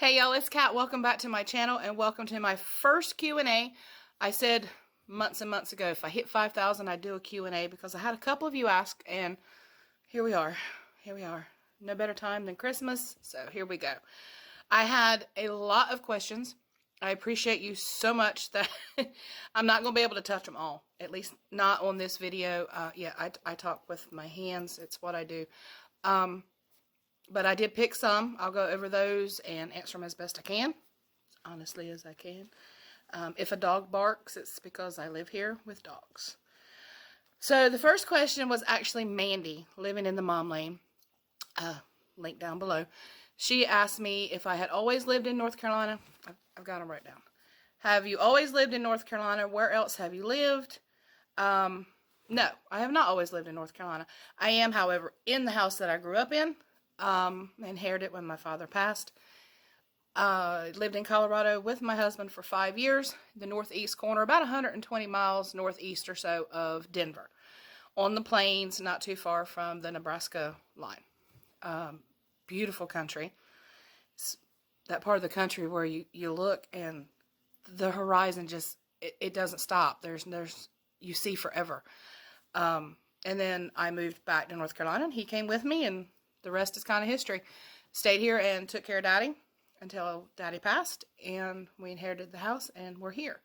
Hey y'all, it's Kat. Welcome back to my channel and welcome to my first Q&A. I said months and months ago if I hit 5,000 I'd do a Q&A because I had a couple of you ask, and here we are. Here we are. No better time than Christmas, so here we go. I had a lot of questions. I appreciate you so much that I'm not going to be able to touch them all, at least not on this video. I talk with my hands. It's what I do. But I did pick some. I'll go over those and answer them as best I can, as honestly as I can. If a dog barks, it's because I live here with dogs. So the first question was actually Mandy, living in the Mom Lane, link down below. She asked me if I had always lived in North Carolina. I've got them right down. Have you always lived in North Carolina? Where else have you lived? No, I have not always lived in North Carolina. I am, however, in the house that I grew up in. Inherited it when my father passed. Lived in Colorado with my husband for 5 years, the northeast corner, about 120 miles northeast or so of Denver, on the plains, not too far from the Nebraska line. Beautiful country. It's that part of the country where you look and the horizon just, it doesn't stop. You see forever. And then I moved back to North Carolina and he came with me, and the rest is kind of history. Stayed here and took care of Daddy until Daddy passed, and we inherited the house, and we're here.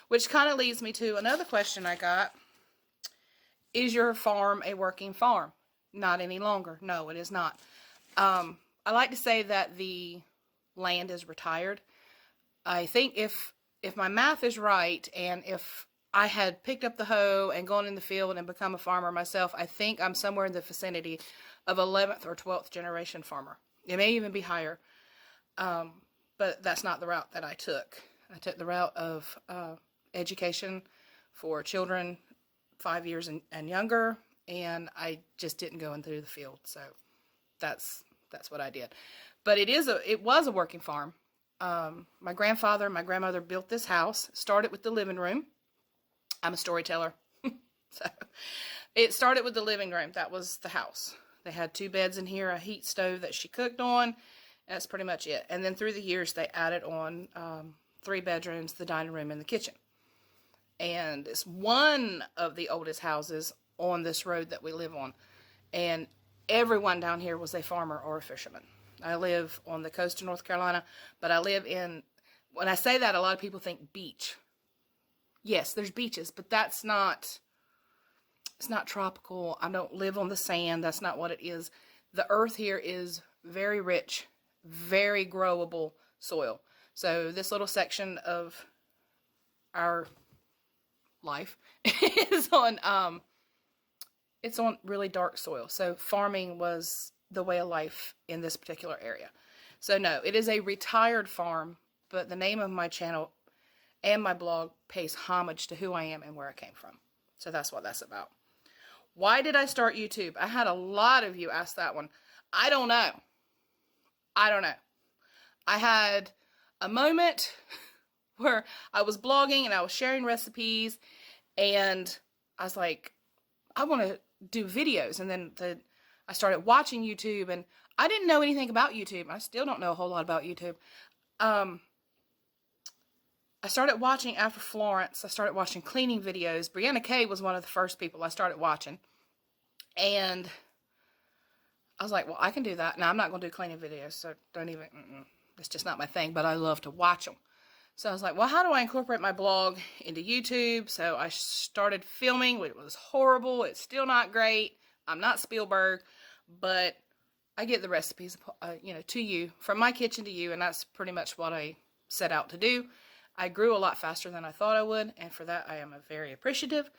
Which kind of leads me to another question I got. Is your farm a working farm? Not any longer. No, it is not. I like to say that the land is retired. I think if my math is right, and if I had picked up the hoe and gone in the field and become a farmer myself, I think I'm somewhere in the vicinity of 11th or 12th generation farmer. It may even be higher, but that's not the route that I took. I took the route of education for children 5 years and younger, and I just didn't go into the field. So that's what I did. But it was a working farm. My grandfather and my grandmother built this house. Started with the living room. I'm a storyteller. So it started with the living room. That was the house. They had 2 beds in here, a heat stove that she cooked on. That's pretty much it. And then through the years, they added on 3 bedrooms, the dining room, and the kitchen. And it's one of the oldest houses on this road that we live on. And everyone down here was a farmer or a fisherman. I live on the coast of North Carolina, but I live in, when I say that, a lot of people think beach. Yes, there's beaches, but it's not tropical. I don't live on the sand. That's not what it is. The earth here is very rich, very growable soil. So this little section of our life is on, it's on really dark soil. So farming was the way of life in this particular area. So no, it is a retired farm, but the name of my channel and my blog pays homage to who I am and where I came from. So that's what that's about. Why did I start YouTube? I had a lot of you ask that one. I don't know. I had a moment where I was blogging and I was sharing recipes, and I was like, I want to do videos. And then I started watching YouTube, and I didn't know anything about YouTube. I still don't know a whole lot about YouTube. I started watching after Florence. I started watching cleaning videos. Brianna Kay was one of the first people I started watching. And I was like, well, I can do that. Now, I'm not going to do cleaning videos, so don't even, it's just not my thing, but I love to watch them. So I was like, well, how do I incorporate my blog into YouTube? So I started filming. It was horrible. It's still not great. I'm not Spielberg, but I get the recipes, to you, from my kitchen to you, and that's pretty much what I set out to do. I grew a lot faster than I thought I would, and for that I am very appreciative.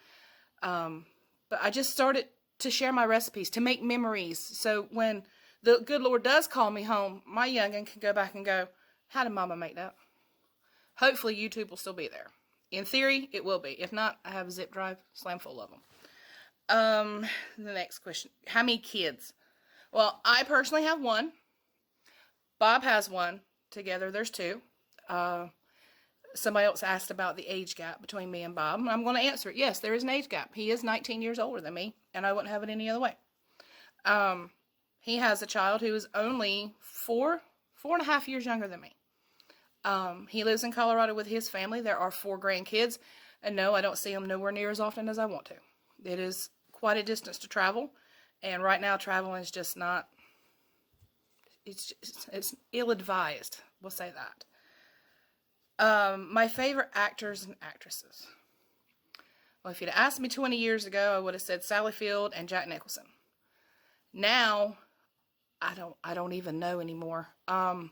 But I just started to share my recipes, to make memories. So when the good Lord does call me home, my youngin can go back and go, how did Mama make that? Hopefully YouTube will still be there. In theory, it will be. If not, I have a zip drive slam full of them. The next question, how many kids? Well, I personally have 1. Bob has 1. Together there's 2. Somebody else asked about the age gap between me and Bob, and I'm going to answer it. Yes, there is an age gap. He is 19 years older than me, and I wouldn't have it any other way. He has a child who is only 4.5 years younger than me. He lives in Colorado with his family. There are 4 grandkids. And no, I don't see them nowhere near as often as I want to. It is quite a distance to travel. And right now, traveling is just not, it's ill-advised. We'll say that. My favorite actors and actresses. Well, if you'd asked me 20 years ago, I would have said Sally Field and Jack Nicholson. Now, I don't even know anymore. I'm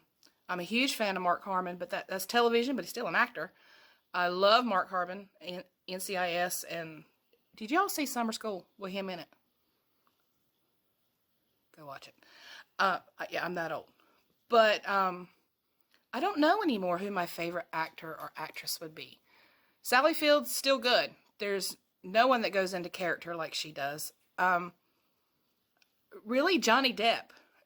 a huge fan of Mark Harmon, but that's television, but he's still an actor. I love Mark Harmon in NCIS, and did y'all see Summer School with him in it? Go watch it. Yeah, I'm that old. But I don't know anymore who my favorite actor or actress would be. Sally Field's still good. There's no one that goes into character like she does. Really, Johnny Depp.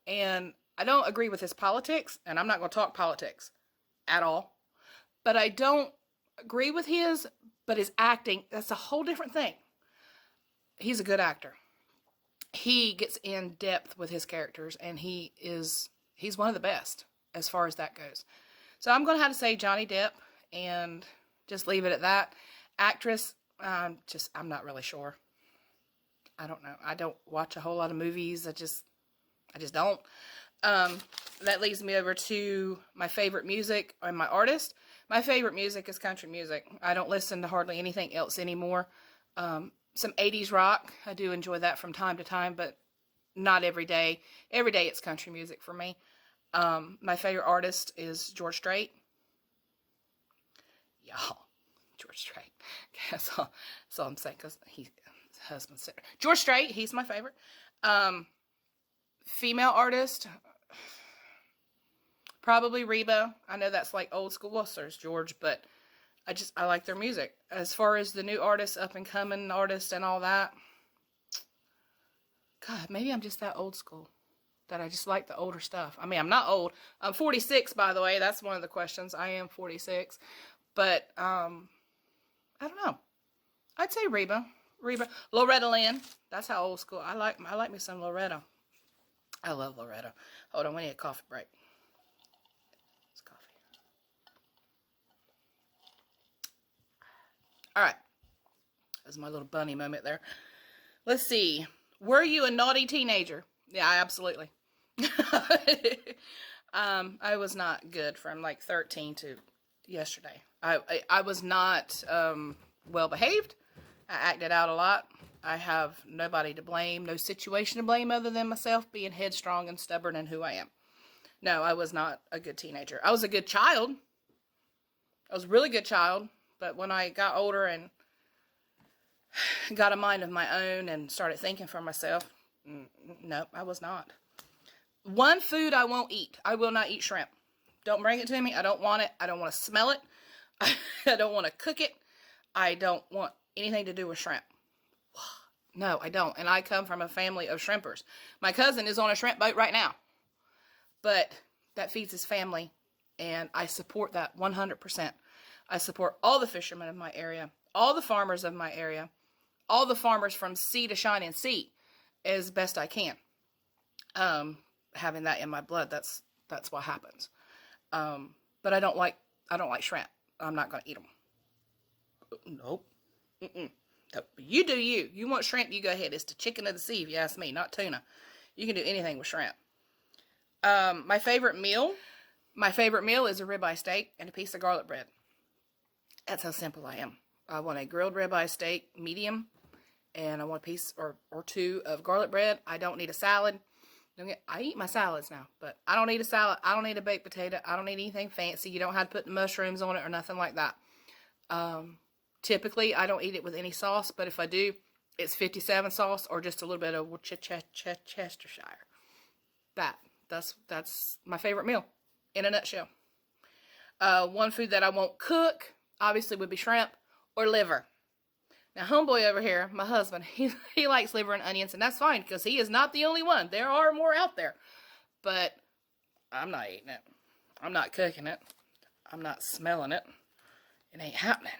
And I don't agree with his politics, and I'm not going to talk politics at all. But I don't agree with but his acting, that's a whole different thing. He's a good actor. He gets in depth with his characters, and he's one of the best as far as that goes. So I'm going to have to say Johnny Depp and just leave it at that. Actress, I'm not really sure. I don't know. I don't watch a whole lot of movies. I just don't. That leads me over to my favorite music and my artist. My favorite music is country music. I don't listen to hardly anything else anymore. Some 80s rock. I do enjoy that from time to time, but not every day. Every day it's country music for me. My favorite artist is George Strait. Y'all, George Strait. That's all I'm saying, because his husband's there. George Strait, he's my favorite. Female artist, probably Reba. I know that's like old school. Well, so is George, but I like their music. As far as the new artists, up and coming artists and all that, God, maybe I'm just that old school that I just like the older stuff. I mean, I'm not old. I'm 46, by the way. That's one of the questions. I am 46, but I don't know. I'd say Reba, Loretta Lynn. That's how old school. I like me some Loretta. I love Loretta. Hold on, we need a coffee break. It's coffee. All right. That's my little bunny moment there. Let's see. Were you a naughty teenager? Yeah, absolutely. I was not good from like 13 to yesterday. I was not well behaved. I acted out a lot. I have nobody to blame, no situation to blame other than myself being headstrong and stubborn in who I am. No, I was not a good teenager. I was a good child. I was a really good child. But when I got older and got a mind of my own and started thinking for myself, no, I was not. One food I won't eat. I will not eat shrimp. Don't bring it to me. I don't want it. I don't want to smell it. I don't want to cook it. I don't want anything to do with shrimp. No, I don't. And I come from a family of shrimpers. My cousin is on a shrimp boat right now. But that feeds his family. And I support that 100%. I support all the fishermen of my area. All the farmers of my area. All the farmers from sea to shining sea. As best I can. Having that in my blood, that's what happens. But I don't like shrimp. I'm not going to eat them. Nope. You do you. You want shrimp, you go ahead. It's the chicken of the sea, if you ask me, not tuna. You can do anything with shrimp. My favorite meal is a ribeye steak and a piece of garlic bread. That's how simple I am. I want a grilled ribeye steak, medium, and I want a piece or two of garlic bread. I don't need a salad. I eat my salads now, but I don't need a salad. I don't need a baked potato. I don't need anything fancy. You don't have to put the mushrooms on it or nothing like that. Typically, I don't eat it with any sauce, but if I do, it's 57 sauce or just a little bit of Chestershire. That's my favorite meal in a nutshell. One food that I won't cook, obviously, would be shrimp or liver. Now, homeboy over here, my husband, he likes liver and onions, and that's fine because he is not the only one. There are more out there, but I'm not eating it. I'm not cooking it. I'm not smelling it. It ain't happening.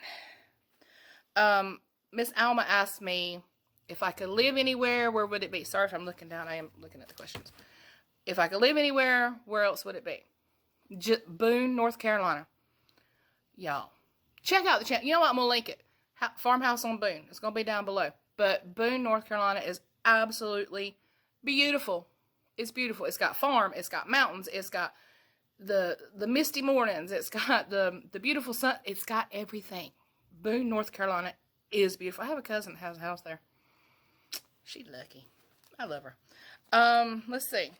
Miss Alma asked me if I could live anywhere, where would it be? Sorry if I'm looking down. I am looking at the questions. If I could live anywhere, where else would it be? Boone, North Carolina. Y'all, check out the channel. You know what? I'm going to link it. Farmhouse on Boone. It's going to be down below. But Boone, North Carolina is absolutely beautiful. It's beautiful. It's got farm. It's got mountains. It's got the misty mornings. It's got the beautiful sun. It's got everything. Boone, North Carolina is beautiful. I have a cousin that has a house there. She's lucky. I love her. Let's see.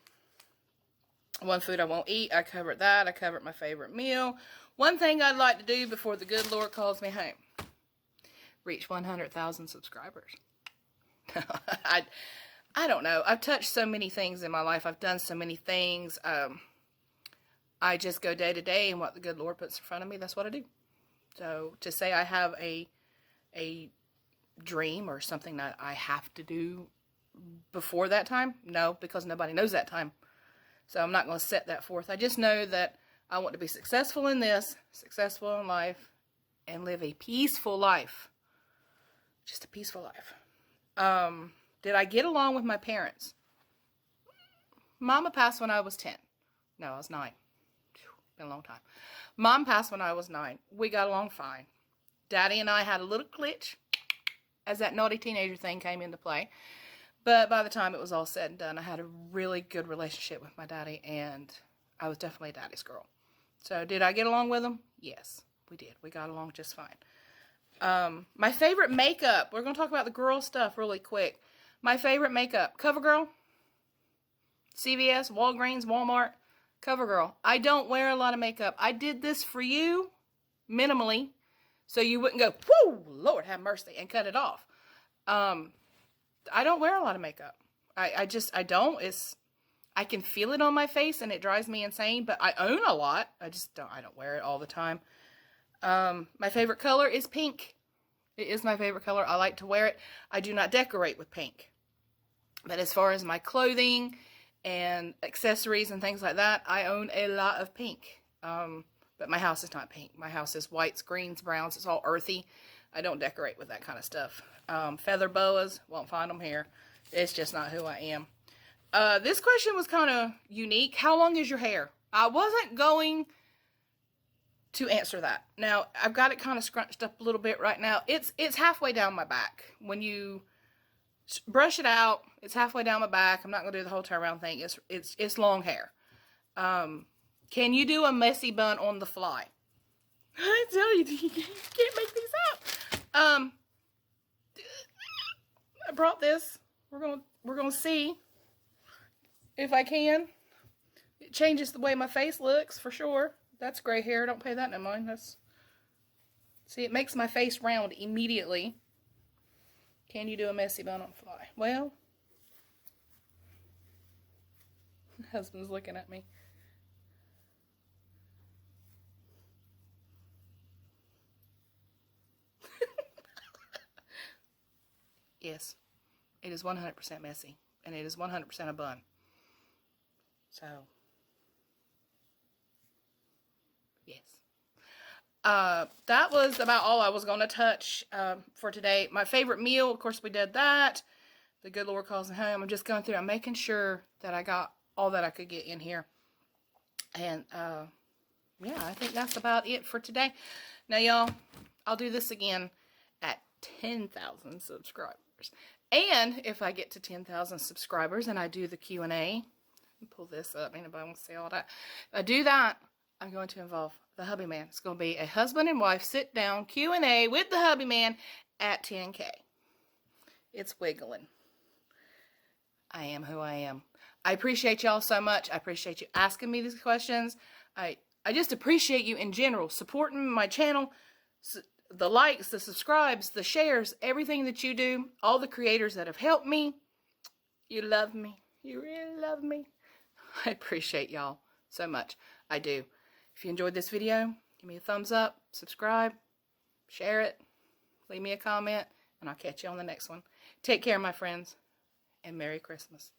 One food I won't eat. I covered that. I covered my favorite meal. One thing I'd like to do before the good Lord calls me home. Reach 100,000 subscribers. I don't know. I've touched so many things in my life. I've done so many things. I just go day to day, and what the good Lord puts in front of me, that's what I do. So to say I have a dream or something that I have to do before that time, no, because nobody knows that time. So I'm not going to set that forth. I just know that I want to be successful in this, successful in life, and live a peaceful life. Just a peaceful life. Did I get along with my parents? Mama passed when I was 10. No, I was 9. Been a long time. Mom passed when I was 9. We got along fine. Daddy and I had a little glitch as that naughty teenager thing came into play. But by the time it was all said and done, I had a really good relationship with my daddy, and I was definitely a daddy's girl. So did I get along with him? Yes, we did. We got along just fine. My favorite makeup. We're going to talk about the girl stuff really quick. My favorite makeup. CoverGirl. CVS, Walgreens, Walmart. CoverGirl. I don't wear a lot of makeup. I did this for you, minimally, so you wouldn't go, whoo, Lord have mercy, and cut it off. I don't wear a lot of makeup. I don't. I can feel it on my face, and it drives me insane, but I own a lot. I don't wear it all the time. My favorite color is pink. It is my favorite color. I like to wear it. I do not decorate with pink. But as far as my clothing and accessories and things like that, I own a lot of pink. But my house is not pink. My house is whites, greens, browns. It's all earthy. I don't decorate with that kind of stuff. Feather boas, won't find them here. It's just not who I am. This question was kind of unique. How long is your hair? I wasn't going to answer that. Now, I've got it kind of scrunched up a little bit right now. It's halfway down my back. When you brush it out, it's halfway down my back. I'm not going to do the whole turnaround thing. It's long hair. Can you do a messy bun on the fly? I tell you, you can't make these up. I brought this. We're gonna see if I can. It changes the way my face looks for sure. That's gray hair. Don't pay that no mind. See, it makes my face round immediately. Can you do a messy bun on the fly? Well, my husband's looking at me. Yes, it is 100% messy, and it is 100% a bun. So, yes. That was about all I was going to touch for today. My favorite meal, of course, we did that. The good Lord calls me home. I'm just going through. I'm making sure that I got all that I could get in here. And, yeah, I think that's about it for today. Now, y'all, I'll do this again at 10,000 subscribers. And if I get to 10,000 subscribers and I do the Q&A, pull this up, anybody wants to see all that. If I do that, I'm going to involve the hubby man. It's going to be a husband and wife sit down Q&A with the hubby man at 10K. It's wiggling. I am who I am. I appreciate y'all so much. I appreciate you asking me these questions. I just appreciate you in general, supporting my channel, the likes, the subscribes, the shares, everything that you do, all the creators that have helped me. You love me. You really love me. I appreciate y'all so much. I do. If you enjoyed this video, give me a thumbs up, subscribe, share it, leave me a comment, and I'll catch you on the next one. Take care, my friends, and Merry Christmas.